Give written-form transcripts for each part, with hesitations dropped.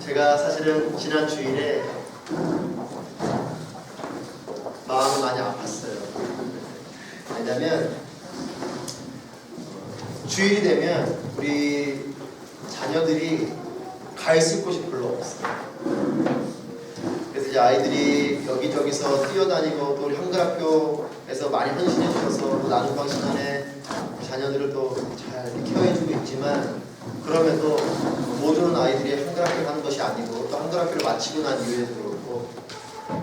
제가 사실은 지난 주일에 마음이 많이 아팠어요. 왜냐면 주일이 되면 우리 자녀들이 가 있을 곳이 별로 없어요. 그래서 이제 아이들이 여기저기서 뛰어다니고 또 우리 한글학교에서 많이 헌신해 주셔서 또 나눔방 시간에 자녀들을 또 잘 케어해주고 있지만, 그럼에도 모든 아이들이 한글학교를 하는 것이 아니고 또 한글학교를 마치고 난 이후에도 그렇고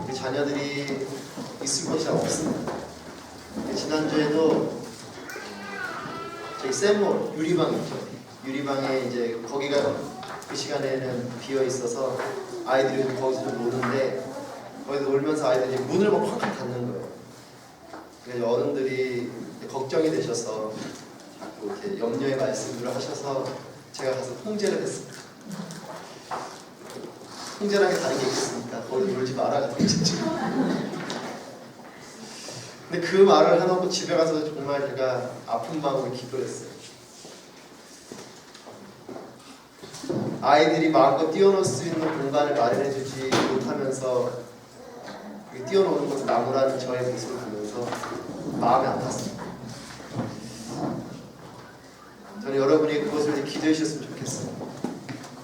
우리 자녀들이 있을 곳이 잘 없습니다. 지난주에도 저기 샘몰 유리방 있죠. 유리방에 이제 거기가 그 시간에는 비어 있어서 아이들이 거기서 좀 노는데, 거기서 놀면서 아이들이 문을 막 쾅쾅 닫는 거예요. 그래서 어른들이 걱정이 되셔서 자꾸 이렇게 염려의 말씀들을 하셔서 제가 가서 통제를 했습니다. 통제라는 게 다른 게 있겠습니까? 거기 놀지 마라 같은 거죠. 근데 그 말을 해놓고 집에 가서 정말 제가 아픈 마음으로 기도했어요. 아이들이 마음껏 뛰어놀 수 있는 공간을 마련해주지 못하면서 뛰어노는 것을 나무라는 저의 모습을 보면서 마음이 아팠습니다. 저는 여러분이 그것을 기도해 주셨으면 좋겠어요.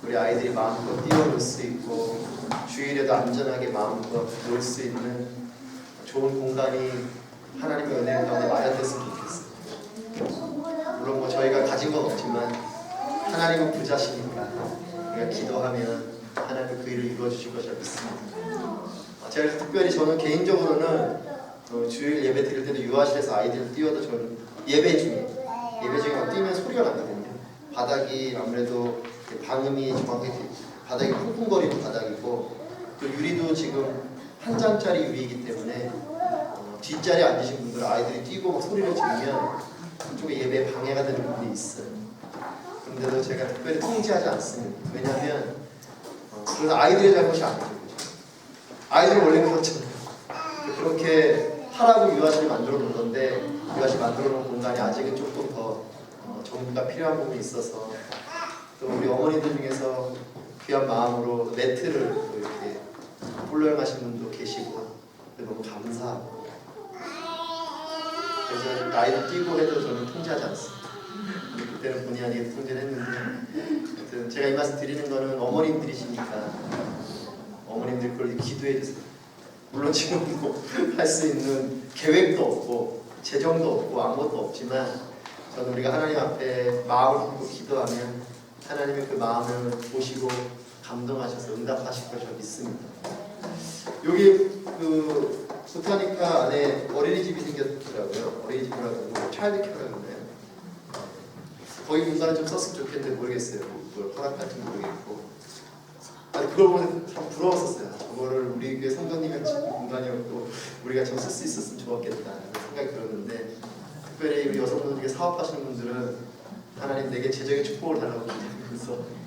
우리 아이들이 마음껏 뛰어놀 수 있고 주일에도 안전하게 마음껏 놀 수 있는 좋은 공간이 하나님의 은혜 가운데 마련됐으면 좋겠어요. 물론 뭐 저희가 가진 건 없지만 하나님은 부자시니까 우리가 기도하면 하나님은 그 일을 이루어 주실 것이라 믿습니다. 제가 특별히 저는 개인적으로는 주일 예배 드릴 때도 유아실에서 아이들 뛰어도 저는 예배 중에 막 뛰면 소리가 나거든요. 바닥이 아무래도 방음이 정확히 바닥이 쿵쿵거리는 바닥이고, 또 유리도 지금 한 장짜리 유리이기 때문에 뒷자리에 앉으신 분들 아이들이 뛰고 막 소리를 지르면 그쪽에 예배에 방해가 되는 부분이 있어요. 그런데도 제가 특별히 통제하지 않습니다. 왜냐하면 그건 아이들의 잘못이 아니죠. 아이들은 원래 그렇잖아요. 그렇게 하라고 유아실을 만들어 놓은 건데, 유아실 만들어 놓은 공간이 아직은 조금 더 정비가 필요한 부분이 있어서, 또 우리 어머니들 중에서 귀한 마음으로 매트를 이렇게 홀로용하신 분도 계시고 너무 감사하고, 그래서 아이들 뛰고 해도 저는 통제하지 않습니다. 그때는 본의 아니게 통제를 했는데, 제가 이 말씀 드리는 거는 어머님들이시니까 어머님들 그걸 기도해 주세요. 물론 지금 뭐 할 수 있는 계획도 없고 재정도 없고 아무것도 없지만, 저는 우리가 하나님 앞에 마음을 품고 기도하면 하나님의 그 마음을 보시고 감동하셔서 응답하실 것을 믿습니다. 여기 그 보타니카 안에 어린이집이 생겼더라고요. 어린이집이라고 차일드케어라고 그러나요? 거기 공간을 좀 썼으면 좋겠는데 모르겠어요. 뭘 허락할지 모르겠고. 그걸 보면 참 부러웠었어요. 그거를 우리 교회 성도님의 공간이었고 우리가 좀 쓸 수 있었으면 좋았겠다 생각이 들었는데, 특별히 우리 여성분들 중에 사업하시는 분들은 하나님 내게 재정의 축복을 달라고 기도하면서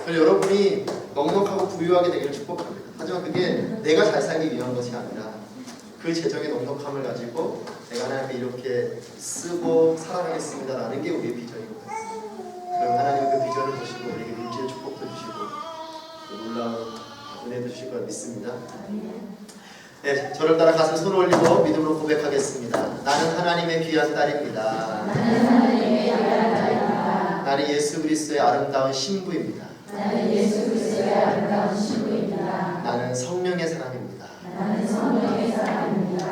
여러분이 넉넉하고 부유하게 되기를 축복합니다. 하지만 그게 내가 잘 살기 위한 것이 아니라 그 재정의 넉넉함을 가지고 내가 하나님께 이렇게 쓰고 살아가겠습니다 라는 게 우리의 비전이거든요. 그럼 하나님은 그 비전을 보시고 우리에게 물질의 축복도 주시고 놀라운 은혜도 주실 거라 믿습니다. 네, 저를 따라 가슴 손 올리고 믿음으로 고백하겠습니다. 나는 하나님의 귀한 딸입니다. 나는 예수 그리스도의 아름다운 신부입니다. 나는 성령의 사람입니다.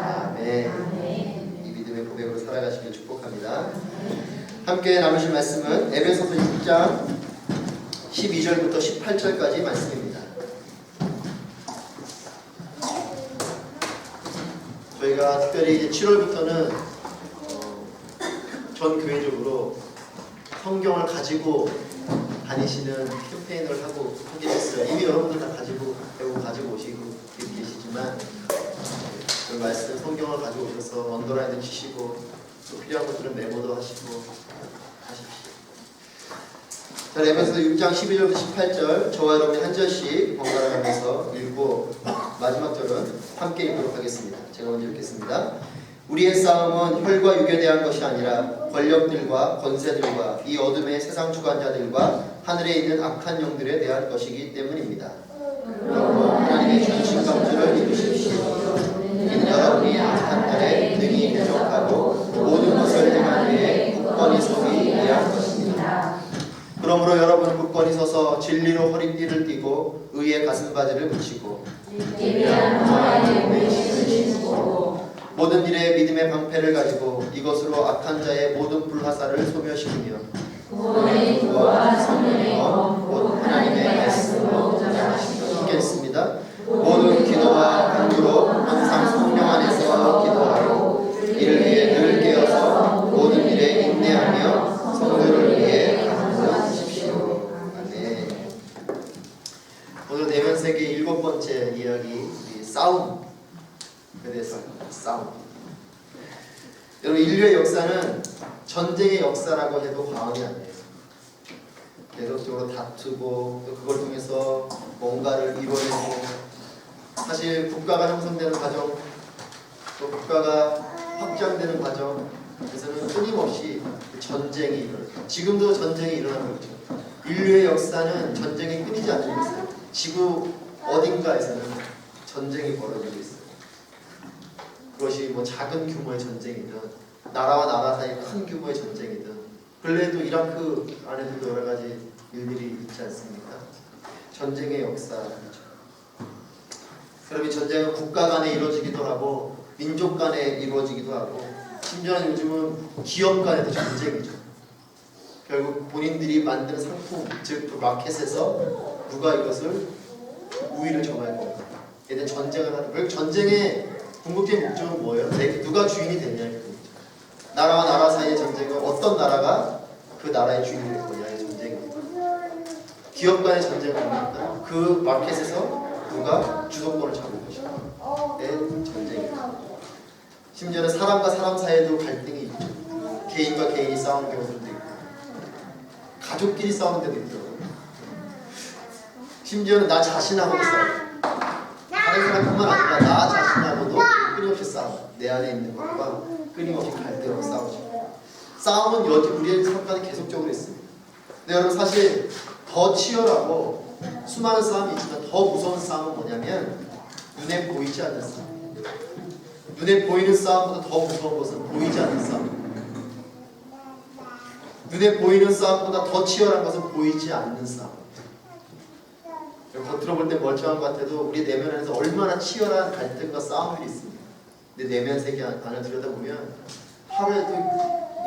아멘. 이 믿음의 고백으로 살아가시길 축복합니다. 함께 나누실 말씀은 에베소서 6장 12절부터 18절까지 말씀입니다. 저희가 특별히 이제 7월부터는 전 교회적으로 성경을 가지고 다니시는 캠페인을 하게 됐어요. 이미 여러분들 다 가지고 오시고 계시지만, 그 말씀 성경을 가지고 오셔서 언더라인도 치시고 또 필요한 것들은 메모도 하시고 하십시오. 자, 에베소서 6장 12절부터 18절 저와 여러분이 한 절씩 번갈아 가면서 읽고 마지막 절은 함께 읽도록 하겠습니다. 제가 먼저 읽겠습니다. 우리의 싸움은 혈과 육에 대한 것이 아니라 권력들과 권세들과 이 어둠의 세상 주관자들과 하늘에 있는 악한 영들에 대한 것이기 때문입니다. 그러므로 하나님의 주신 감주를 이루십시오. 이는 여러분이 악한 날에 능히 대적하고 모든 것을 행한 후에 굳건히 서기 위한 것입니다. 그러므로 여러분은 굳건히 서서 진리로 허리띠를 띠고 의의 가슴바지를 붙이고 모든 일에 믿음의 방패를 가지고 이것으로 악한 자의 모든 불화살을 소멸시키며 구원의 구와 성령의 곧 하나님의 말씀으로 함께했습니다. 모든 기도와 간구로 항상 성령 안에서 기도하고 이를 위해 늘 깨어서 모든 일에 인내하며 성도를 위해 간구하십시오. 아멘. 오늘 내면 세계 7번째 이야기 싸움에 대해서 싸움. 여러분 인류의 역사는 전쟁의 역사라고 해도 과언이 아니에요. 계속적으로 다투고 또 그걸 통해서 뭔가를 이뤄내고 사실 국가가 형성되는 과정 또 국가가 확장되는 과정에서는 끊임없이 전쟁이 일어나요. 지금도 전쟁이 일어나고 있죠. 인류의 역사는 전쟁이 끊이지 않고 있어요. 지구 어딘가에서는 전쟁이 벌어지고 있어요. 그것이 뭐 작은 규모의 전쟁이든 나라와 나라 사이 큰 규모의 전쟁이든 근래에도 이라크 안에도 여러 가지 일들이 있지 않습니까? 전쟁의 역사죠. 그럼 이 전쟁은 국가 간에 이루어지기도 하고 민족 간에 이루어지기도 하고 심지어는 요즘은 기업 간에도 전쟁이죠. 결국 본인들이 만든 상품, 즉 마켓에서 누가 이것을 우위를 점할 건가. 얘는 전쟁을 하는 거예요. 전쟁의 궁극적인 목적은 뭐예요? 누가 주인이 되냐의 문제. 나라와 나라 사이의 전쟁은 어떤 나라가 그 나라의 주인이 될 거냐의 전쟁입니다. 기업 간의 전쟁은 뭡니까? 그 마켓에서 누가 주도권을 잡을 것인가. 의 전쟁입니다. 심지어는 사람과 사람 사이에도 갈등이 있죠. 개인과 개인이 싸우는 경우들도 있고 가족끼리 싸우는 데도 있더라고요. 심지어는 나 자신하고도 싸워요. 다른 사람뿐만 아니라 나 자신하고도 끊임없이 싸워. 내 안에 있는 것과 끊임없이 갈등으로 싸우죠. 싸움은 우리의 삶 가운데 계속적으로 있습니다. 근데 여러분 사실 더 치열하고 수많은 싸움이 있지만 더 무서운 싸움은 뭐냐면 눈에 보이지 않는 싸움. 눈에 보이는 싸움보다 더 무서운 것은 보이지 않는 싸움. 눈에 보이는 싸움보다 더 치열한 것은 보이지 않는 싸움. 겉으로 볼 때 멀쩡한 것 같아도 우리 내면 안에서 얼마나 치열한 갈등과 싸움들이 있습니다. 근데 내면 세계 안을 들여다보면 하루에도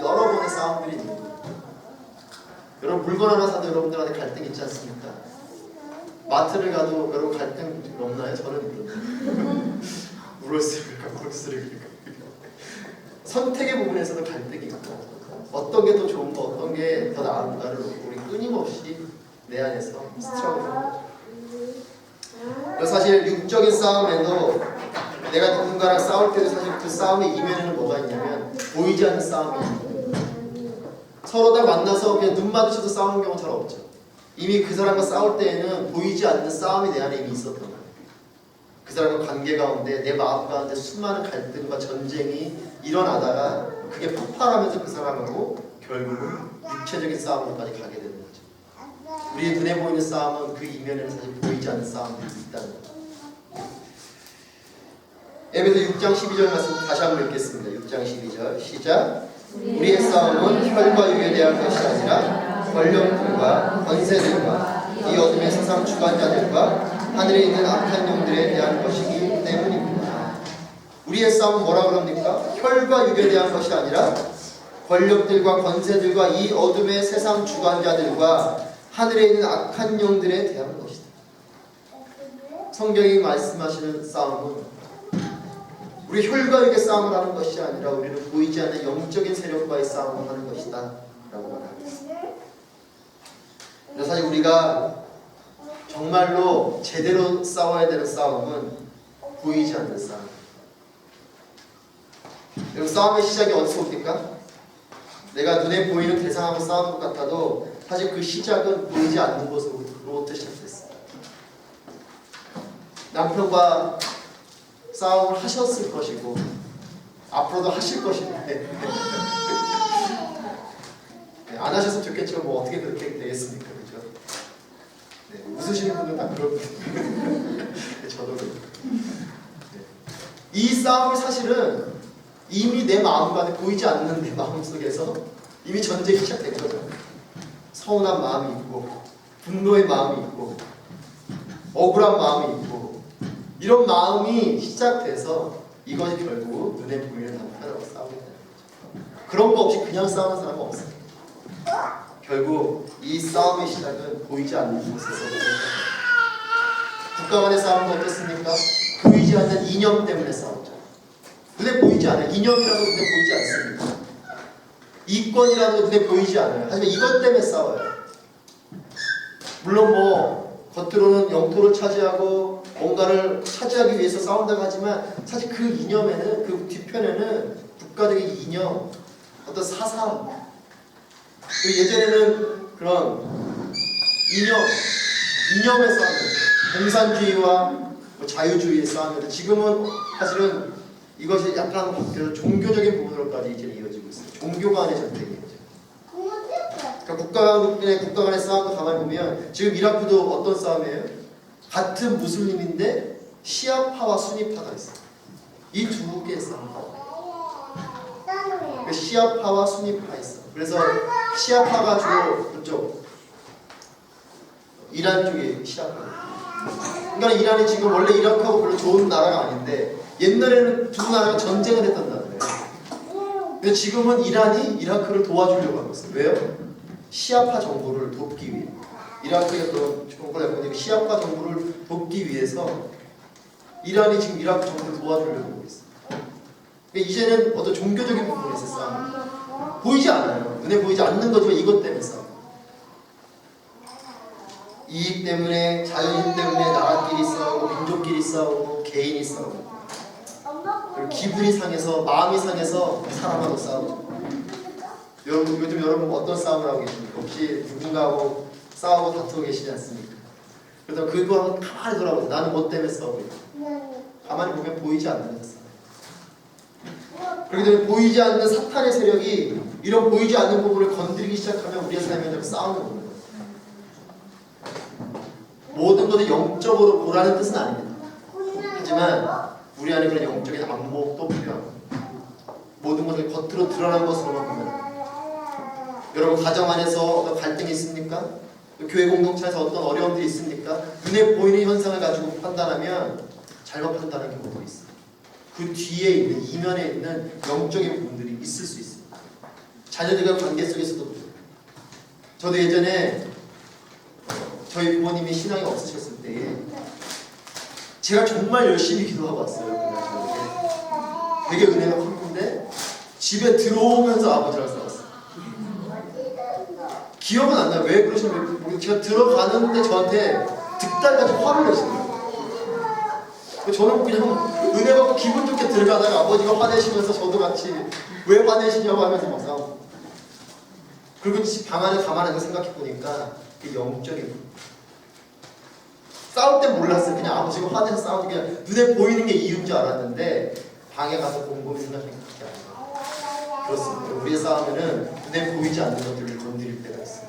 여러 번의 싸움들이 있는 거예요. 여러분 물건 하나 사도 여러분들한테 갈등 있지 않습니까? 마트를 가도 여러분 갈등 없나요? 저는 그런데 우럴스릴까 선택의 부분에서도 갈등이 있고 어떤 게 더 좋은가 어떤 게 더 나은가를 우리 끊임없이 내 안에서 스트러글하는 거죠. 그래서 사실 육적인 싸움에도 내가 누군가랑 싸울 때도 사실 그 싸움의 이면에는 뭐가 있냐면 보이지 않는 싸움이 서로 다 만나서 그냥 눈 마주쳐도 싸우는 경우는 잘 없죠. 이미 그 사람과 싸울 때에는 보이지 않는 싸움이 내 안에 이미 있었던 거예요. 그 사람과 관계 가운데 내 마음 가운데 수많은 갈등과 전쟁이 일어나다가 그게 폭발하면서 그 사람하고 결국은 육체적인 싸움으로까지 가게 되는 거죠. 우리의 눈에 보이는 싸움은 그 이면에는 사실 보이지 않는 싸움들이 있다는 거죠. 에베소 6장 12절 말씀 다시 한번 읽겠습니다. 6장 12절 시작. 우리의 싸움은 혈과 육에 대한 것이 아니라 권력들과 권세들과 이 어둠의 세상 주관자들과 하늘에 있는 악한 영들에 대한 것이기 때문입니다. 우리의 싸움은 뭐라 그럽니까? 혈과 육에 대한 것이 아니라 권력들과 권세들과 이 어둠의 세상 주관자들과 하늘에 있는 악한 영들에 대한 것이다. 성경이 말씀하시는 싸움은 우리 혈과 육의 싸움을 하는 것이 아니라 우리는 보이지 않는 영적인 세력과의 싸움을 하는 것이다 라고 말합니다. 그래서 사실 우리가 정말로 제대로 싸워야 되는 싸움은 보이지 않는 싸움. 여러분 싸움의 시작이 어디서 옵니까? 내가 눈에 보이는 대상하고 싸우는 것 같아도 사실 그 시작은 보이지 않는 곳으로부터 시작됐어요. 남편과 싸움을 하셨을 것이고 앞으로도 하실 것인데 네, 안 하셨으면 좋겠지만 뭐 어떻게 그렇게 되겠습니까, 그죠? 네, 웃으시는 분들 다 그럴 거예요. 저도 그래요. 네. 이 싸움이 사실은 이미 내 마음 안에 보이지 않는 내 마음 속에서 이미 전쟁이 시작된 거죠. 서운한 마음이 있고, 분노의 마음이 있고, 억울한 마음이 있고, 이런 마음이 시작돼서 이것이 결국 눈에 보이는 남편하고 싸우게 되는 거죠. 그런 거 없이 그냥 싸우는 사람은 없어요. 결국 이 싸움의 시작은 보이지 않는 곳에서 국가 간의 싸움은 어떻습니까? 보이지 않는 이념 때문에 싸우죠. 눈에 보이지 않아요. 이념이라도 눈에 보이지 않습니다. 이권이라도 눈에 보이지 않아요. 하지만 이것 때문에 싸워요. 물론 뭐 겉으로는 영토를 차지하고 뭔가를 차지하기 위해서 싸운다고 하지만 사실 그 이념에는, 그 뒤편에는 국가적인 이념, 어떤 사상, 그리고 예전에는 그런 이념의 싸움, 공산주의와 뭐 자유주의의 싸움이었는데 지금은 사실은 이것이 약간 바뀌어서 종교적인 부분으로까지 이제 이어지고 있어요. 종교 간의 전쟁이죠. 그러니까 국가 간의 싸움도 가만히 보면 지금 이라크도 어떤 싸움이에요? 같은 무슬림인데 시아파와 수니파가 있어요. 이 두 개의 싸움. 시아파와 수니파가 있어요. 그래서 시아파가 주로 그쪽 이란 쪽이 시아파. 그러니까 이란이 지금 원래 이라크하고 별로 좋은 나라가 아닌데 옛날에는 두 나라가 전쟁을 했던 나라예요. 근데 지금은 이란이 이라크를 도와주려고 하고 있어요. 왜요? 시아파 정부를 돕기 위해. 이라크의 그런 정부를 갖고 있는 시아파 정부를 돕기 위해서 이란이 지금 이라크 정부를 도와주려고 하고 있어요. 그러니까 이제는 어떤 종교적인 부분에서 싸움. 보이지 않아요. 눈에 보이지 않는 거지만 이것 때문에 싸움. 이익 때문에, 자존심 때문에 나라끼리 싸우고, 민족끼리 싸우고, 개인이 싸우고, 그리고 기분이 상해서, 마음이 상해서 사람하고 싸우죠. 요즘 여러분 어떤 싸움을 하고 계십니까? 혹시 누군가하고 싸우고 다투고 계시지 않습니까? 그래서 그거 한번 가만히 돌아보세요. 나는 뭐 때문에 싸우고 있나? 가만히 보면 보이지 않는 싸움. 그렇기 때문에 보이지 않는 사탄의 세력이 이런 보이지 않는 부분을 건드리기 시작하면 우리의 삶에 자꾸 싸우는 거예요. 모든 것을 영적으로 보라는 뜻은 아닙니다. 하지만 우리 안에 그런 영적인 안목도 필요합니다. 모든 것을 겉으로 드러난 것으로만 보면 여러분 가정 안에서 어떤 갈등이 있습니까? 교회 공동체에서 어떤 어려움들이 있습니까? 눈에 보이는 현상을 가지고 판단하면 잘못 판단하는 경우도 있어요. 그 뒤에 있는, 이면에 있는 영적인 부분들이 있을 수 있습니다. 자녀들과 관계 속에서도 그래요. 저도 예전에 저희 부모님이 신앙이 없으셨을 때에 제가 정말 열심히 기도하고 왔어요. 되게 은혜가 컸는데 집에 들어오면서 아버지랑 싸웠어요. 기억은 안 나요. 왜 그러시는지 모르겠어요. 제가 들어가는데 저한테 득달까지 화를 내시는 거예요. 저는 그냥 은혜 받고 기분 좋게 들어가다가 아버지가 화내시면서 저도 같이 왜 화내시냐고 하면서 막 싸우고, 그리고 방 안에 가만히 생각해보니까 그 영적인 싸울 땐 몰랐어요. 그냥 아버지가 화내서 싸우는 게 눈에 보이는 게 이유인 줄 알았는데 방에 가서 곰곰이 생각하니까 그게 아니에요. 그렇습니다. 우리의 싸움에는 눈에 보이지 않는 것들을 건드릴 때가 있어요.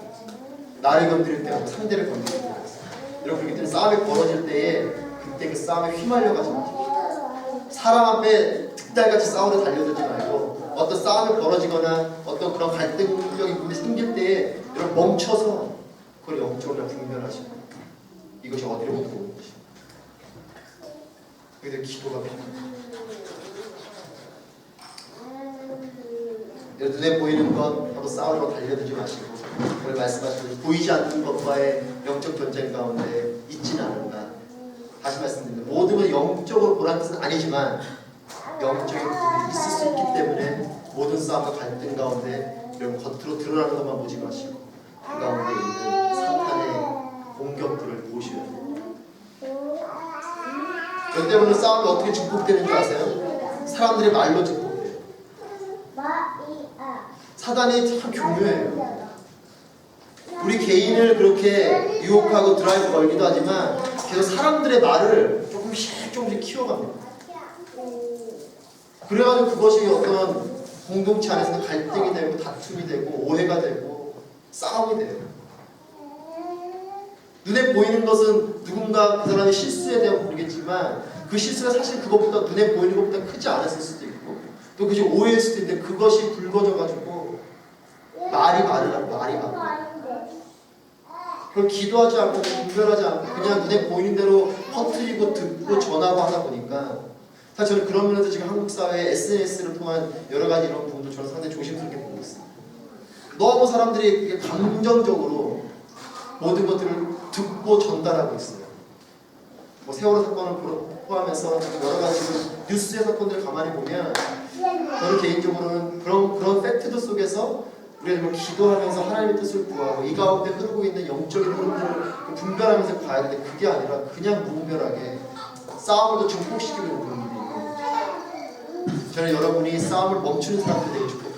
나를 건드릴 때가 있고 상대를 건드릴 때가 있어요. 여러분 그렇기 때문에 싸움이 벌어질 때에 그때 그 싸움에 휘말려가지 마십시오. 사람 앞에 득달같이 싸우러 달려들지 말고 어떤 싸움이 벌어지거나 어떤 그런 갈등적인 부분이 생길 때에 여러분 멈춰서 그걸 영적으로 분별하시고 이것이 어디로부터 오는 것입니다. 그래서 기도가 필요합니다. 눈에 보이는 것하고 싸우러 달려들지 마시고 오늘 말씀하신 보이지 않는 것과의 영적 전쟁 가운데 있지는 않은가. 다시 말씀드립니다. 모든 걸 영적으로 보라는 뜻은 아니지만 영적인 부분이 있을 수 있기 때문에 모든 싸움과 갈등 가운데 여러분 겉으로 드러나는 것만 보지 마시고 그 가운데 있는 사탄의 공격들을 보셔야 돼요. 그렇기 때문에 싸움이 어떻게 증폭되는 줄 아세요? 사람들의 말로 증폭돼요. 사단이 참 교묘해요. 우리 개인을 그렇게 유혹하고 드라이브 걸기도 하지만 계속 사람들의 말을 조금씩 키워갑니다. 그래가지고 그것이 어떤 공동체 안에서 갈등이 되고 다툼이 되고 오해가 되고 싸움이 돼요. 눈에 보이는 것은 누군가 그 사람의 실수에 대한 모르겠지만 그 실수가 사실 그것보다 눈에 보이는 것보다 크지 않았을 수도 있고 또 그것이 오해일 수도 있는데 그것이 붉어져가지고 말이 많아. 그걸 기도하지 않고 분별하지 않고 그냥 눈에 보이는 대로 퍼뜨리고 듣고 전하고 하다 보니까 사실 저는 그런 면에서 지금 한국 사회에 SNS를 통한 여러 가지 이런 부분도 저는 상당히 조심스럽게 보고 있습니다. 너무 사람들이 감정적으로 모든 것들을 듣고 전달하고 있어요. 뭐 세월호 사건을 포함해서 여러 가지 뉴스의 사건들을 가만히 보면 저는 개인적으로는 그런 팩트들 속에서 우리가 뭐 기도하면서 하나님의 뜻을 구하고 이 가운데 흐르고 있는 영적인 흐름들을 분별하면서 봐야 되는데 그게 아니라 그냥 무분별하게 싸움을 더 증폭시키고 있는 그런 일이 있거든요. 저는 여러분이 싸움을 멈추는 사람들이 되게 축복합니다.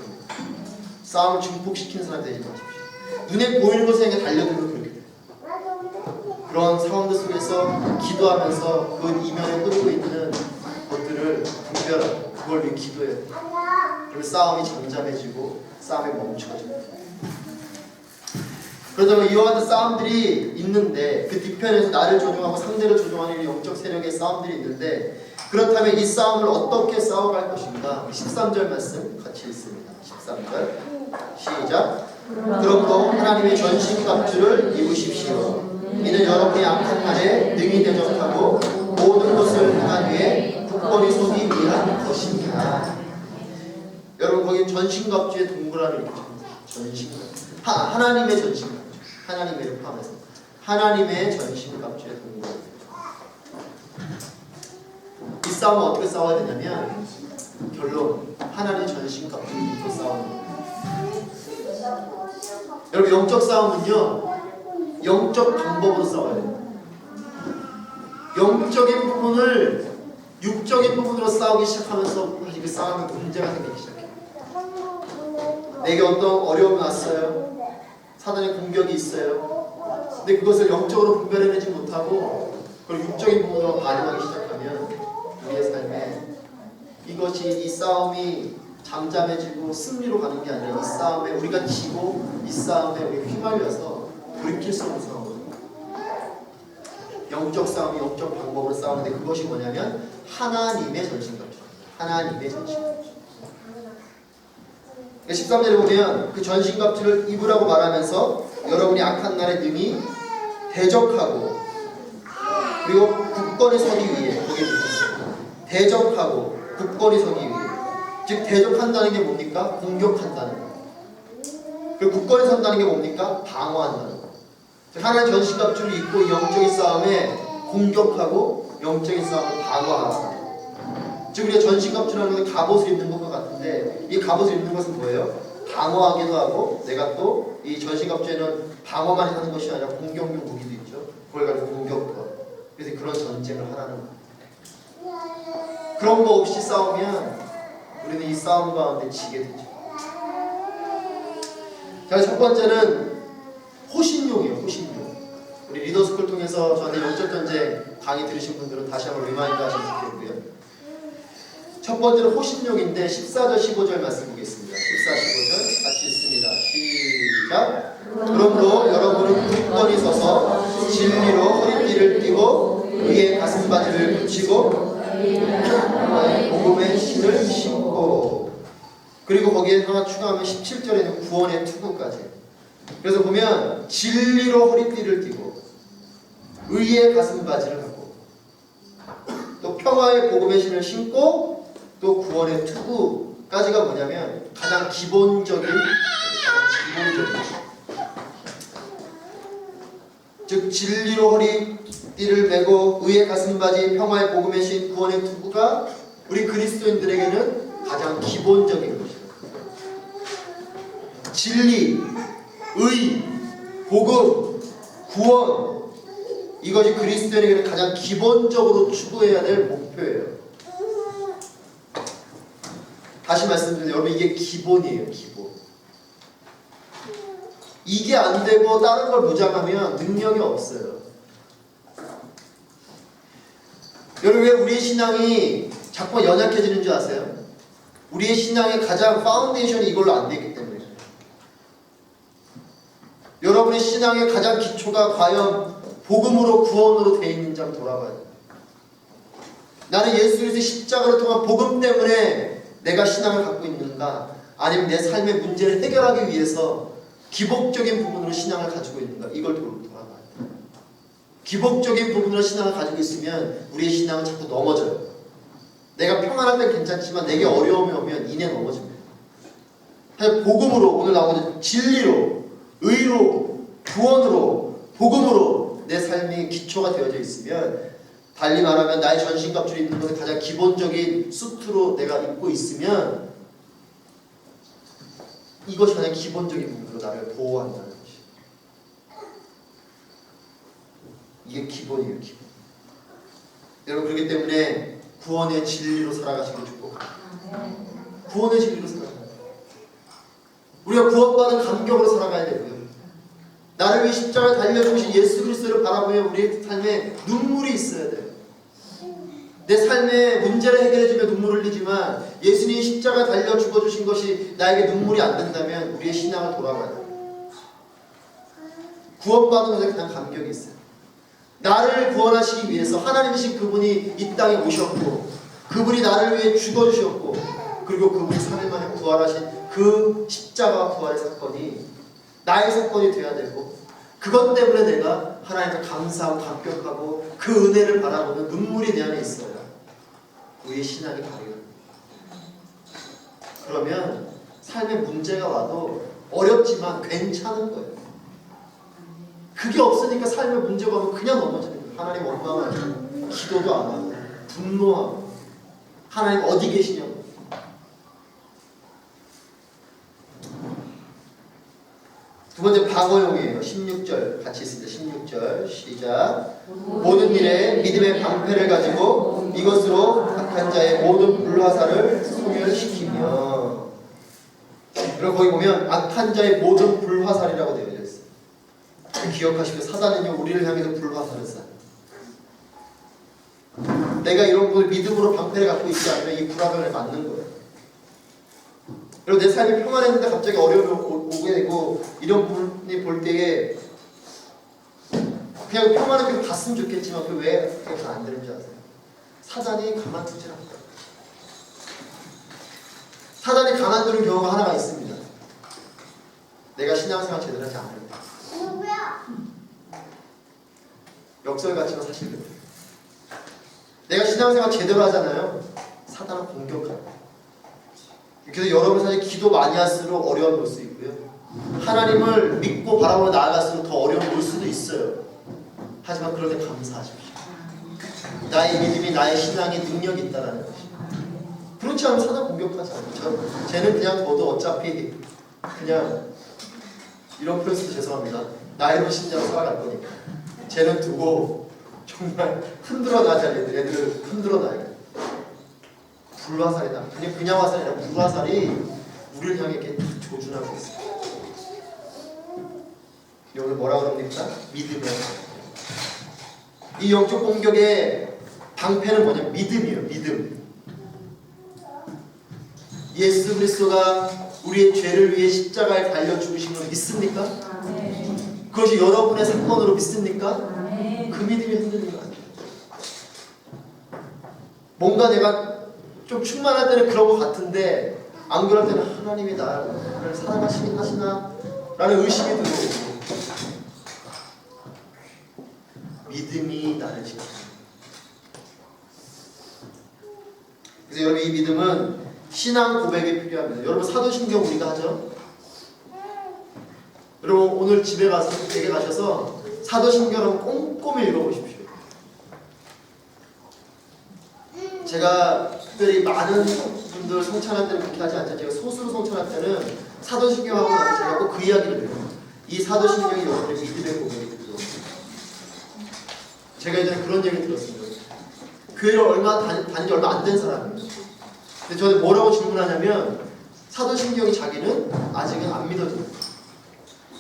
싸움을 증폭시키는 사람들이 되지 마십시오. 눈에 보이는 것에 그냥 달려들면 그렇게 돼요. 그런 상황들 속에서 기도하면서 그 이면에 흐르고 있는 것들을 분별하고 그걸 위해 기도해야 돼요. 그러면 싸움이 잠잠해지고 싸움이 멈춰져요. 그러다가 이와 같은 싸움들이 있는데 그 뒤편에서 나를 조종하고 상대를 조종하는 영적 세력의 싸움들이 있는데 그렇다면 이 싸움을 어떻게 싸워갈 것인가? 13절 말씀 같이 읽습니다. 13절 시작. 그러므로 하나님의 전신갑주를 입으십시오. 이는 여러분이 악한 날에 능히 대적하고 모든 것을 행한 후에 굳건히 서기 위한 것입니다. 여러분 거기 전신갑주의 동그라미 이렇게 전신갑주. 하나님의 전신갑주. 하나님의 포함해서 하나님의 전신갑주의 동그라미. 이 싸움은 어떻게 싸워야 되냐면 결론 하나님의 전신갑주를 입고 싸우는 거예요. 여러분 영적 싸움은요 영적 방법으로 싸워야 돼요. 영적인 부분을 육적인 부분으로 싸우기 시작하면서 사실 그 싸움에 문제가 생기기 시작해요. 내게 어떤 어려움이 왔어요. 사단의 공격이 있어요. 근데 그것을 영적으로 분별해내지 못하고 그걸 육적인 부분으로 반응하기 시작하면 우리의 삶에 이것이 이 싸움이 잠잠해지고 승리로 가는 게 아니라 이 싸움에 우리가 지고 이 싸움에 우리 휘말려서 돌이킬 수 없는 상황이에요. 영적 싸움이 영적 방법으로 싸우는데 그것이 뭐냐면 하나님의 전신갑주. 하나님의 전신갑주. 13절에 보면 그 전신갑주를 입으라고 말하면서 여러분이 악한 날에 능히 대적하고 그리고 굳건히 서기 위해 대적하고 굳건히 서기 위해 즉 대적한다는 게 뭡니까? 공격한다는 거. 그리고 굳건히 선다는 게 뭡니까? 방어한다는 거. 하나의 전신갑주를 입고 영적인 싸움에 공격하고 영적인 싸움을 방어하는. 즉 우리가 전신갑주라는 건 갑옷을 입는 것과 같은데 이 갑옷을 입는 것은 뭐예요? 방어하기도 하고 내가 또 이 전신갑주에는 방어만 하는 것이 아니라 공격용 무기도 있죠. 그걸 가지고 공격도 하고. 그래서 그런 전쟁을 하라는 거예요. 그런 거 없이 싸우면 우리는 이 싸움 가운데 지게 되죠. 자, 첫 번째는 호신용이에요. 호신용. 우리 리더스쿨 통해서 저한테 영적 전쟁 강의 들으신 분들은 다시 한번 리마인드 하시면 좋겠고요. 첫 번째는 호신용인데 14절 15절 말씀 보겠습니다. 14, 15절 같이 읽습니다. 시작. 그러므로 여러분은 굳건히 서서 진리로 허리띠를 띠고 위에 가슴바지를 붙이고 복음의 신을 신고 그리고 거기에 하나 추가하면 17절에는 구원의 투구까지. 그래서 보면 진리로 허리띠를 띠고 의의 가슴바지를 하고 또 평화의 복음의 신을 신고 또 구원의 투구까지가 뭐냐면 가장 기본적인 즉 진리로 허리띠를 메고 의의 가슴바지 평화의 복음의 신 구원의 투구가 우리 그리스도인들에게는 가장 기본적인 것이다. 진리, 의, 복음, 구원 이것이 그리스도인에게는 가장 기본적으로 추구해야 될 목표예요. 다시 말씀드리면 여러분 이게 기본이에요. 기본. 이게 안 되고 다른 걸 무장하면 능력이 없어요. 여러분 왜 우리의 신앙이 자꾸 연약해지는 줄 아세요? 우리의 신앙의 가장 파운데이션이 이걸로 안 되기 때문에. 여러분의 신앙의 가장 기초가 과연 복음으로 구원으로 되어 있는지 한번 돌아봐요. 나는 예수 그리스도의 십자가를 통한 복음 때문에 내가 신앙을 갖고 있는가? 아니면 내 삶의 문제를 해결하기 위해서 기복적인 부분으로 신앙을 가지고 있는가? 이걸 돌아봐요. 기복적인 부분으로 신앙을 가지고 있으면 우리의 신앙은 자꾸 넘어져요. 내가 평안할 땐 괜찮지만 내게 어려움이 오면 이내 넘어집니다. 사실 복음으로, 오늘 나오는 진리로, 의로, 구원으로, 복음으로 내 삶이 기초가 되어져 있으면, 달리 말하면 나의 전신갑주를 입는 것은 가장 기본적인 수트로 내가 입고 있으면 이것이 가장 기본적인 부분으로 나를 보호한다는 것이. 이게 기본이에요, 기본. 여러분, 그렇기 때문에 구원의 진리로 살아가시길 축복합니다. 구원의 진리로 살아가야 돼요. 우리가 구원받은 감격으로 살아가야 되고요. 나를 위해 십자가에 달려주신 예수 그리스도를 바라보며 우리의 삶에 눈물이 있어야 돼요. 내 삶의 문제를 해결해주며 눈물을 흘리지만 예수님이 십자가에 달려 죽어주신 것이 나에게 눈물이 안 된다면 우리의 신앙을 돌아봐야 돼요. 구원받은 것에 그냥 감격이 있어요. 나를 구원하시기 위해서 하나님이신 그분이 이 땅에 오셨고, 그분이 나를 위해 죽어주셨고, 그리고 그분이 3일 만에 부활하신 그 십자가 부활의 사건이 나의 사건이 되어야 되고, 그것 때문에 내가 하나님께 감사하고 감격하고 그 은혜를 바라보는 눈물이 내 안에 있어야 우리의 신앙이 발휘합니다. 그러면 삶에 문제가 와도 어렵지만 괜찮은 거예요. 그게 없으니까 삶에 문제가 오면 그냥 넘어지는 거예요. 하나님 원망하고 기도도 안 하고 분노하고 하나님 어디 계시냐고. 두 번째 방어용이에요. 16절 같이 있습니다. 16절 시작. 모든 일에 믿음의 방패를 가지고 이것으로 악한 자의 모든 불화살을 소멸시키며. 그리고 거기 보면 악한 자의 모든 불화살이라고 되어져 있어요. 기억하시고 사단은요 우리를 향해서 불화살을 쏴요. 내가 이런 걸 믿음으로 방패를 갖고 있지 않으면 이 불화살을 맞는 거예요. 그리고 내 삶이 평안했는데 갑자기 어려움이 오게 되고 이런 분이 볼 때에 그냥 평안하게 갔으면 좋겠지만 그 왜 그렇게 안 되는지 아세요? 사단이 가만두질 않아요. 사단이 가만두는 경우가 하나가 있습니다. 내가 신앙생활 제대로 하지 않을 때. 역설 같지만 사실 그래요. 내가 신앙생활 제대로 하잖아요. 사단은 공격합니다. 그래서 여러분 사실 기도 많이 할수록 어려움이 올 수 있고요. 하나님을 믿고 바라보며 나아갈수록 더 어려움이 올 수도 있어요. 하지만 그럴 때 감사하십시오. 나의 믿음이 나의 신앙에 능력이 있다는 것이. 그렇지 않으면 사단 공격하지 않아요. 쟤는 그냥 저도 어차피 그냥 이런 표현 써서 죄송합니다. 나이로 신자로 살아갈 거니까 쟤는 두고 정말 흔들어 놔자 애들을 흔들어 놔야. 불화살이다. 그냥 화살이 아니라 불화살이 우리를 향해 이렇게 조준하고 있어요. 오늘 뭐라 그럽니까? 믿음이요. 이 영적 공격의 방패는 뭐냐면 믿음이에요. 믿음. 예수 그리스도가 우리의 죄를 위해 십자가에 달려 죽으신 걸 믿습니까? 그것이 여러분의 사건으로 믿습니까? 그 믿음이 흔들리는 거 아니에요. 뭔가 내가 좀 충만할 때는 그런 것 같은데 안 그럴 때는 하나님이 나를 사랑하시긴 하시나? 라는 의심이 들고 믿음이 나를 지킵니다. 그래서 여러분 이 믿음은 신앙 고백이 필요합니다. 여러분 사도신경 우리가 하죠? 여러분 오늘 집에 가서 댁에 가셔서 사도신경을 꼼꼼히 읽어보십시오. 제가 특별히 많은 분들 성찬할 때는 그렇게 하지 않죠. 제가 소수로 성찬할 때는 사도신경하고 나서 제가 꼭 그 이야기를 해요. 이 사도신경이 여러분의 믿음의 고백이 되죠. 제가 예전에 그런 얘기 들었습니다. 교회를 얼마 다닌 지 얼마 안 된 사람이에요. 근데 저는 뭐라고 질문하냐면 사도신경이 자기는 아직은 안 믿어져요.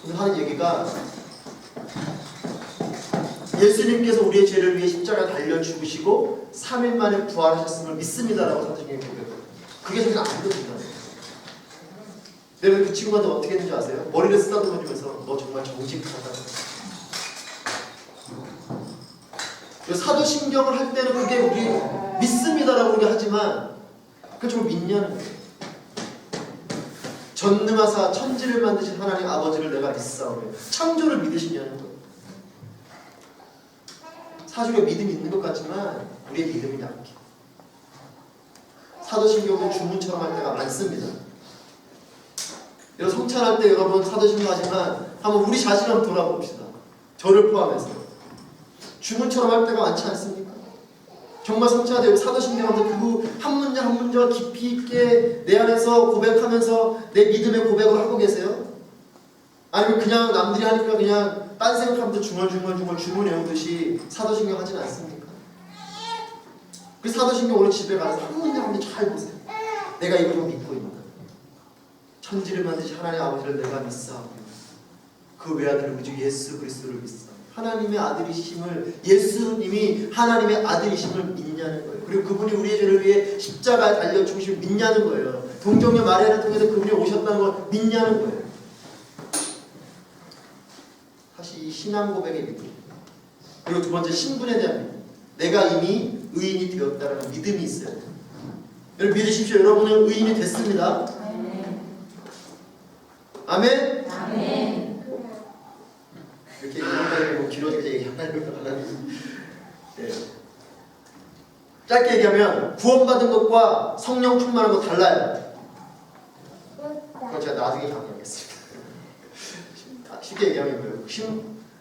근데 하는 얘기가 예수님께서 우리의 죄를 위해 십자가에 달려 죽으시고 3일 만에 부활하셨음을 믿습니다라고 사도신경이 고백해요. 그게 자기는 안 믿어진다는 거예요. 여러분 그 친구한테 어떻게 했는지 아세요? 머리를 쓰다듬어주면서 너 정말 정직하다. 사도신경을 할 때는 그게 우리 믿습니다라고 우리가 하지만 그게 좀 믿냐는 거예요. 전능하사 천지를 만드신 하나님 아버지를 내가 믿사오며 창조를 믿으시냐는 거예요. 사실 우리가 믿음이 있는 것 같지만 우리의 믿음이 약해. 사도신경은 주문처럼 할 때가 많습니다. 여러분 성찬할 때 여러분 사도신경 하지만 한번 우리 자신을 한번 돌아봅시다. 저를 포함해서 주문처럼 할 때가 많지 않습니까? 정말 성찬할 때 사도신경 하면서 그 한 문장 한 문장 깊이 있게 내 안에서 고백하면서 내 믿음의 고백을 하고 계세요? 아니면 그냥 남들이 하니까 그냥 딴 생각하면서 중얼중얼 주문 외우듯이 사도신경 하진 않습니까? 그 사도신경 오늘 집에 가서 한 문장 한 문장 잘 보세요. 내가 이걸 좀 믿고 있다. 천지를 만드신 하나님의 아버지를 내가 믿사오며 그 외아들 우주 예수 그리스도를 믿사. 하나님의 아들이심을, 예수님이 하나님의 아들이심을 믿냐는 거예요. 그리고 그분이 우리의 죄를 위해 십자가에 달려 죽으심을 믿냐는 거예요. 동정녀 마리아를 통해서 그분이 오셨다는 걸 믿냐는 거예요. 사실 이 신앙 고백의 믿음, 그리고 두 번째 신분에 대한 믿음. 내가 이미 의인이 되었다는 믿음이 있어요. 여러분 믿으십시오. 여러분은 의인이 됐습니다. 아멘? 아멘. 이렇게 얘기하면 길어지게 얘기하면 네. 짧게 얘기하면 구원받은 것과 성령 충만한 거 달라요. 그건 제가 나중에 강의하겠습니다. 쉽게 얘기하면 뭐예요?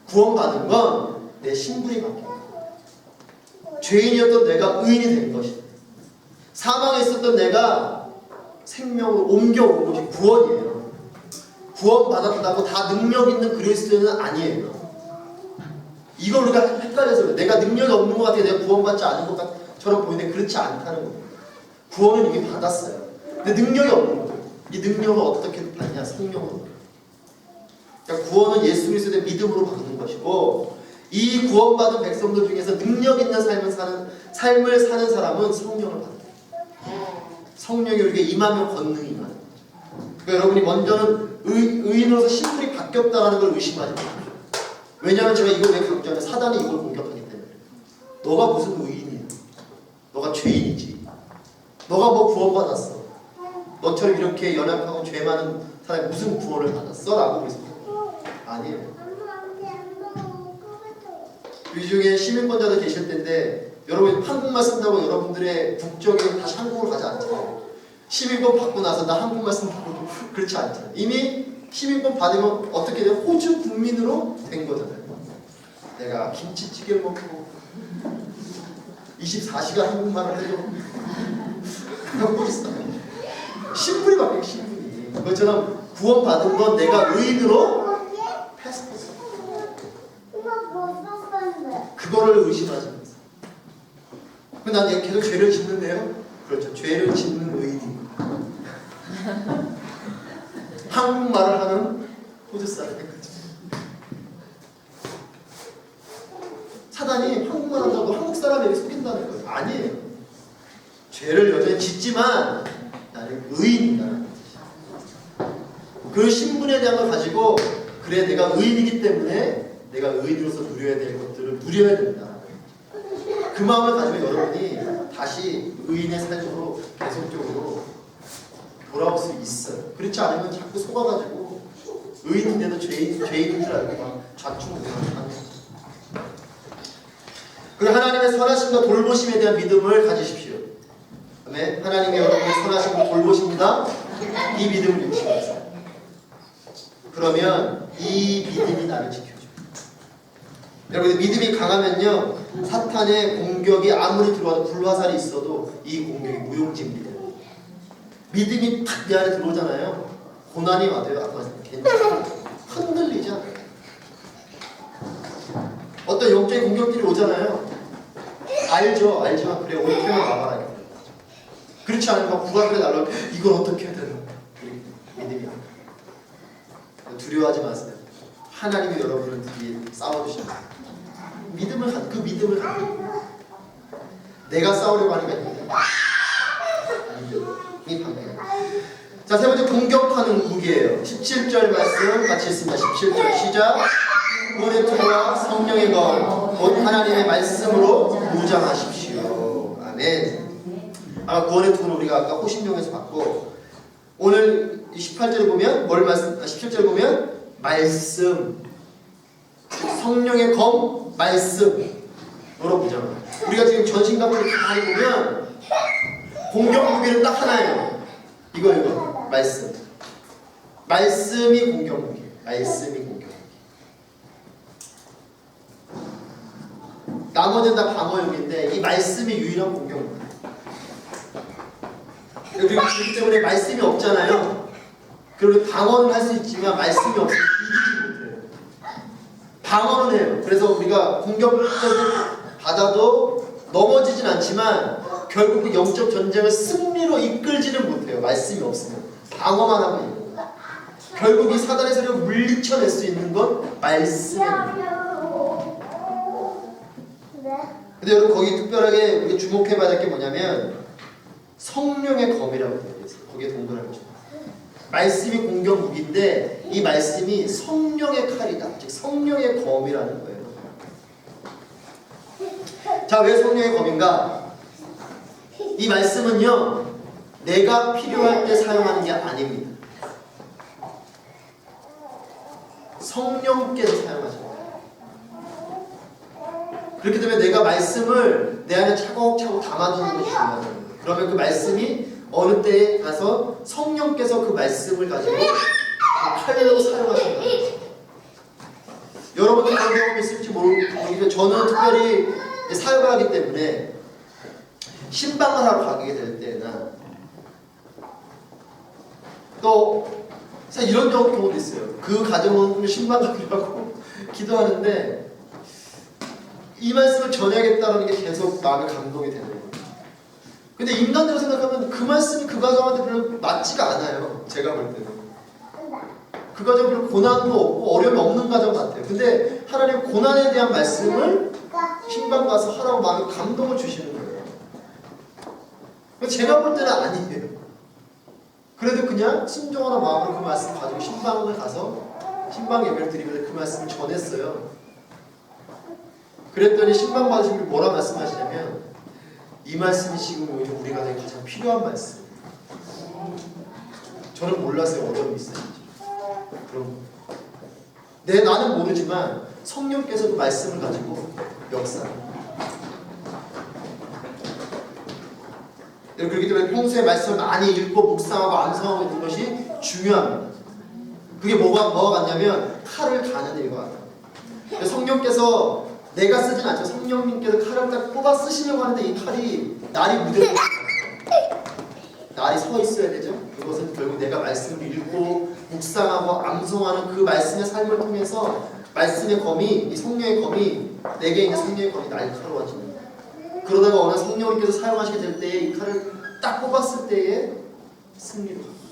구원받은 건 내 신분이 바뀌어요. 죄인이었던 내가 의인이 된 것이다. 사망에 있었던 내가 생명으로 옮겨온 것이 구원이에요. 구원받았다고 다 능력 있는 그리스도인은 아니에요. 이걸 우리가 헷갈려서 그래요. 내가 능력이 없는 것 같아요. 내가 구원받지 않은 것처럼 보이는데 그렇지 않다는 거예요. 구원은 이미 받았어요. 근데 능력이 없는 거예요. 이 능력을 어떻게 받냐? 성령으로. 그러니까 구원은 예수 그리스도의 믿음으로 받는 것이고, 이 구원받은 백성들 중에서 능력 있는 삶을 사는 사람은 성령을 받아요. 성령이 우리에게 임하면 권능이 임하는 거죠. 그러니까 여러분이 먼저는 의인으로서 신분이 바뀌었다는 걸 의심하지 마십시오. 왜냐하면 제가 이걸 왜 강조하냐면 사단이 이걸 공격하기 때문에. 너가 무슨 의인이야? 너가 죄인이지. 너가 뭐 구원받았어? 너처럼 이렇게 연약하고 죄 많은 사람이 무슨 구원을 받았어? 라고 그랬어요. 아니에요. 이 중에 시민권자도 계실 텐데 여러분 한국말 쓴다고 여러분들의 국적이 다시 한국으로 가지 않잖아요. 시민권 받고 나서 나 한국말 쓴다고 그렇지 않잖아요. 이미 시민권 받으면 어떻게 돼요? 호주 국민으로 된 거잖아요. 내가 김치찌개를 먹고 24시간 한국말을 해도 하고 있어요. 신분이 바뀌어요. 신분이. 그것처럼 구원받은 건 내가 의인으로 패스포트. 그거를 의심하지 마세요. 난 계속 죄를 짓는데요? 그렇죠. 죄를 짓는 의인입니다. 한국말을 하는 호주 사람인 거죠. 사단이 한국말 한다고 한국 사람에게 속인다는 거예요. 아니에요. 죄를 여전히 짓지만 나는 의인이다. 그 신분에 대한 걸 가지고 그래 내가 의인이기 때문에 내가 의인으로서 누려야 될 것들을 누려야 된다. 그 마음을 가지고 여러분이 다시 의인의 삶으로 계속적으로 돌아올 수 있어요. 그렇지 않으면 자꾸 속아가지고 의인인데도 죄인인 줄 알고 막 좌충우돌 하는 거죠. 그리고 하나님의 선하심과 돌보심에 대한 믿음을 가지십시오. 아멘. 하나님의 여러분의 선하심과 돌보십니다. 이 믿음을 유지하세요. 그러면 이 믿음이 나를 지켜줘요. 여러분 믿음이 강하면요 사탄의 공격이 아무리 들어와도 불화살이 있어도 이 공격이 무용지물이 돼요. 믿음이 탁 내 안에 들어오잖아요. 고난이 와도요 아까 괜찮아요. 흔들리지 않아요. 어떤 영적인 공격들이 오잖아요. 알지만 그래 오늘 표현 와봐라. 그렇지 않으면 불안하게 날라오면 이걸 어떻게 해야 되나. 믿음이 두려워하지 마세요. 하나님이 여러분을 뒤에 싸워주십니다. 그 믿음을 갖고 내가 싸우려고 하는 게 아닙니다. 이 방향. 자, 세 번째 공격하는 무기예요. 17절 말씀 같이 읽습니다. 17절 시작. 구원의 투구와 성령의 검, 곧 하나님의 말씀으로 무장하십시오. 아멘. 구원의 투구는 우리가 아까 호신용에서 봤고, 오늘 18절에 보면 17절에 보면 말씀, 성령의 검, 말씀으로 무장합니다. 우리가 지금 전신갑주를 다 보면 공격 무기는 딱 하나예요. 이거 말씀. 말씀이 공격 무기. 말씀이 공격 무기. 나머지는 다 방어용인데 이 말씀이 유일한 공격 무기. 그렇기 때문에 말씀이 없잖아요. 그리고 방어는 할 수 있지만 말씀이 없으면 이기지 못해요. 방어는 해요. 그래서 우리가 공격을 받아도 넘어지진 않지만 결국 그 영적 전쟁을 승리로 이끌지는 못해요. 말씀이 없으면. 방어만 하고 있는 거예요. 결국 이 사단의 세력을 물리쳐낼 수 있는 건 말씀입니다. 근데 여러분 거기 특별하게 우리가 주목해봐야 될 게 뭐냐면 성령의 검이라고 되어 있어요. 거기에 동그라미 좀. 말씀이 공격 무기인데 이 말씀이 성령의 칼이다. 즉 성령의 검이라는 거예요. 자, 왜 성령의 검인가? 이 말씀은요, 내가 필요할 때 사용하는 게 아닙니다. 성령께서 사용하십니다. 그렇기 때문에 내가 말씀을 내 안에 차곡차곡 담아두는 것이 중요하다는 거예요. 그러면 그 말씀이 어느 때에 가서 성령께서 그 말씀을 가지고 칼로 사용하신다. 여러분들 그런 경험이 있을지 모르겠지만 저는 특별히 사역을 하기 때문에 신방을 하러 가게 될 때나 또 사실 이런 경우도 있어요. 그 가정은 신방 가기라고 기도하는데 이 말씀을 전해야겠다는 게 계속 마음에 감동이 되는 거예요. 근데 인간적으로 생각하면 그 말씀이 그 가정한테 별로 맞지가 않아요. 제가 볼 때는. 그 가정 별로 고난도 없고 어려움이 없는 가정 같아요. 근데 하나님 고난에 대한 말씀을 신방 가서 하라고 마음에 감동을 주시는 거예요. 제가 볼 때는 아니에요. 그래도 그냥 순종하는 마음으로 그 말씀 가지고 신방을 가서 신방 예배를 드리면서 그 말씀을 전했어요. 그랬더니 신방 받으신 분이 뭐라 말씀하시냐면 이 말씀이 지금 우리 가정에 가장 필요한 말씀. 저는 몰랐어요. 어려움이 있었는지. 그럼 나는 모르지만 성령께서 그 말씀을 가지고 역사합니다. 그렇기 때문에 평소에 말씀을 많이 읽고 묵상하고 암송하고 있는 것이 중요합니다. 그게 뭐가 같냐면 칼을 가는 일과 같아요. 성령께서 내가 쓰진 않죠. 성령님께서 칼을 딱 뽑아 쓰시려고 하는데 이 칼이 날이 무뎌져 날이 서 있어야 되죠. 그것은 결국 내가 말씀을 읽고 묵상하고 암송하는 그 말씀의 삶을 통해서 말씀의 검이, 이 성령의 검이, 내게 있는 성령의 검이 날카로워집니다. 그러다가 어느 성령님께서 사용하시게 될 때에 이 칼을 딱 뽑았을 때에 승리로 갑니다.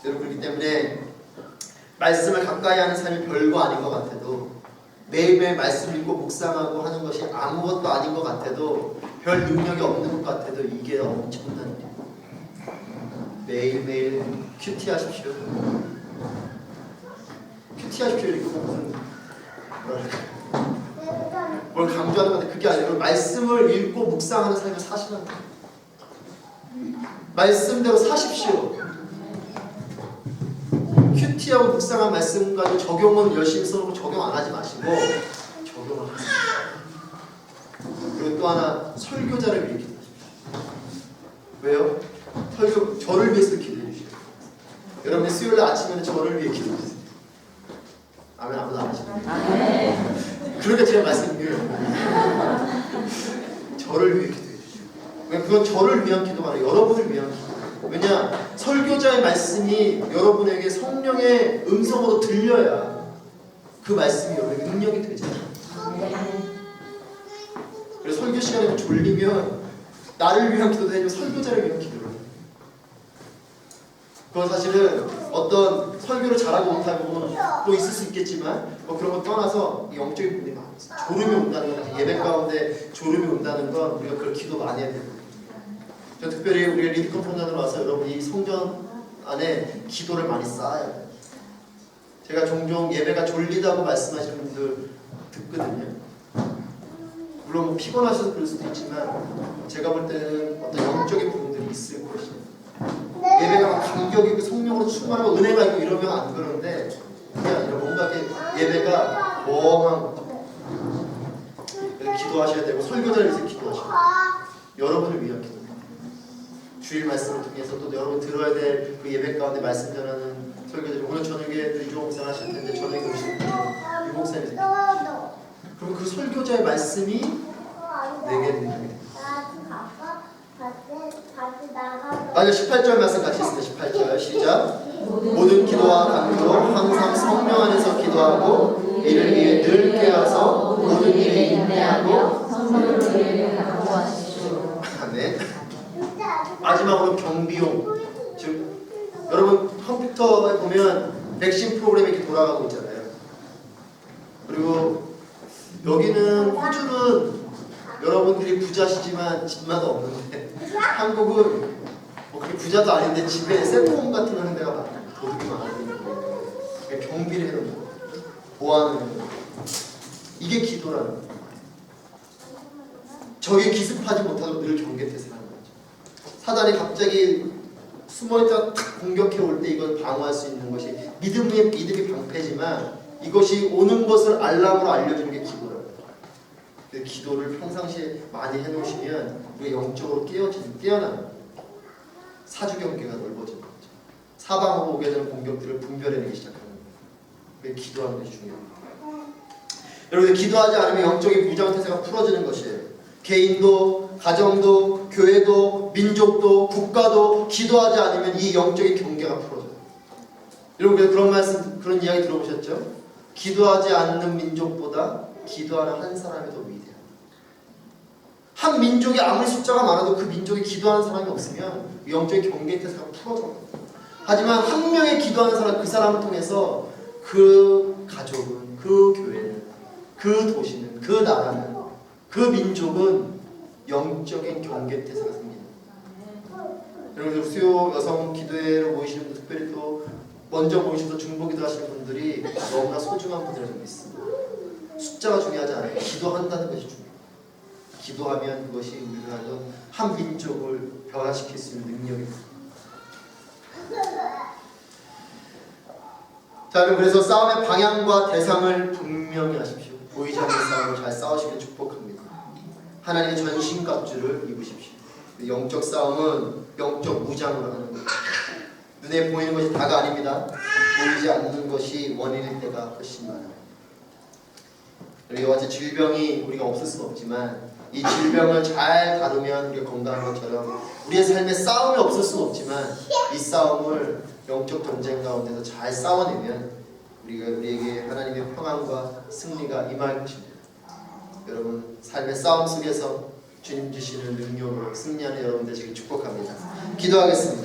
여러분, 그렇기 때문에 말씀을 가까이 하는 삶이 별거 아닌 것 같아도 매일매일 말씀 읽고 묵상하고 하는 것이 아무것도 아닌 것 같아도 별 능력이 없는 것 같아도 이게 엄청난 일이에요. 매일매일 큐티하십시오. 큐티하십시오 이렇게 무슨 뭘 강조하는 건데 그게 아니라 말씀을 읽고 묵상하는 삶을 사시는 거예요. 말씀대로 사십시오. 큐티하고 묵상한 말씀 가지고 적용은 열심히 써놓고 적용 안 하지 마시고 적용을 하세요. 그리고 또 하나 설교자를 위해 기도하십시오. 왜요? 저를 위해서 기도해 주시오. 여러분이 수요일 아침에는 저를 위해 기도해 주세요. 아멘. 아무도 안 하시나요? 그러니까 제가 말씀드려요. 저를 위해 기도해 주시오. 왜 그건 저를 위한 기도가 아니라 여러분을 위한 기도. 왜냐? 설교자의 말씀이 여러분에게 성령의 음성으로 들려야 그 말씀이 여러분에게 능력이 되잖아요. 그래서 설교 시간에 졸리면 나를 위한 기도도 아니고 설교자를 위한 기도를 해요. 그건 사실은 어떤 설교를 잘하고 못하고 또 있을 수 있겠지만 그런 거 떠나서 영적인 부분이 많아요. 졸음이 온다는 건 예배 가운데 졸음이 온다는 건 우리가 그걸 기도 많이 해야 돼요. 특별히 우리 리드컨 성전으로 와서 여러분 이 성전 안에 기도를 많이 쌓아야 돼요. 제가 종종 예배가 졸리다고 말씀하시는 분들 듣거든요. 물론 뭐 피곤하셔서 그럴 수도 있지만 제가 볼 때는 어떤 영적인 부분들이 있을 것이에요. 예배가 막 감격 있고 성령으로 충만하고 은혜가 있고 이러면 안 그러는데 그게 아니라 뭔가 예배가 멍한 거. 기도하셔야 되고 설교자를 위해서 기도하셔야 돼요. 여러분을 위한 기도. 주일 말씀을 통해서 또 여러분 들어야 될 그 예배 가운데 말씀 전하는 설교자들 오늘 저녁에 유조 목사 하실 텐데 저녁에 오실 때 유 목사님이 그럼 그 설교자의 말씀이 내게 능력이 됩니다. 맞아 18절 말씀 같이 있습니다. 18절 시작. 모든 기도와 간구로 항상 성령 안에서 기도하고 이를 위해 늘 깨어서 모든 일에 인내하고 성령으로 이를 간구하시오. 아멘. 마지막으로 경비용. 즉 여러분 컴퓨터에 보면 백신 프로그램이 이렇게 돌아가고 있잖아요. 그리고 여기는 호주는 여러분들이 부자시지만 집마다 없는데 한국은 뭐 그렇게 부자도 아닌데 집에 셀프홈 같은 거 하는 데가 많아요. 도둑이 많아요. 경비를 해놓는 거예요. 보안을 해놓는 거예요. 이게 기도라는 거예요. 적이 기습하지 못하도록 늘 경계태세 하는 거죠. 사단이 갑자기 숨어있다가 탁 공격해 올 때 이걸 방어할 수 있는 것이 믿음이 방패지만 이것이 오는 것을 알람으로 알려주는 게 기도라는 거예요. 그 기도를 평상시에 많이 해놓으시면 우리가 영적으로 깨어나는 거예요. 사주 경계가 넓어지는 거죠. 사방으로 오게 되는 공격들을 분별해내기 시작하는 거예요. 그게 기도하는 것이 중요합니다. 여러분 기도하지 않으면 영적인 무장태세가 풀어지는 것이에요. 개인도, 가정도, 교회도, 민족도, 국가도 기도하지 않으면 이 영적인 경계가 풀어져요. 여러분 그런 말씀, 그런 이야기 들어보셨죠? 기도하지 않는 민족보다 기도하는 한 사람이 더 위대해요. 한 민족이 아무리 숫자가 많아도 그 민족이 기도하는 사람이 없으면 영적인 경계태세가 풀어져요. 하지만 한 명의 기도하는 사람, 그 사람을 통해서 그 가족은, 그 교회는, 그 도시는, 그 나라는, 그 민족은 영적인 경계태세가 생깁니다. 여러분 수요 여성 기도회로 모이시는 분, 특별히 또 먼저 모이셔서 중보기도 하시는 분들이 너무나 소중한 분들이 좀 있습니다. 숫자가 중요하지 않아요. 기도한다는 것이 중요해요. 기도하면 그것이 우리가 한 민족을 변화시킬 수 있는 능력입니다. 자, 여러분 그래서 싸움의 방향과 대상을 분명히 하십시오. 보이지 않는 싸움을 잘 싸우시길 축복합니다. 하나님의 전신갑주를 입으십시오. 영적 싸움은 영적 무장으로 하는 거예요. 눈에 보이는 것이 다가 아닙니다. 보이지 않는 것이 원인일 때가 훨씬 많아요. 이와 같이 질병이 우리가 없을 수는 없지만 이 질병을 잘 다루면 우리가 건강한 것처럼 우리의 삶에 싸움이 없을 수는 없지만 이 싸움을 영적 전쟁 가운데서 잘 싸워내면 우리에게 하나님의 평안과 승리가 임할 것입니다. 여러분 삶의 싸움 속에서 주님 주시는 능력으로 승리하는 여러분 되시길 축복합니다. 기도하겠습니다.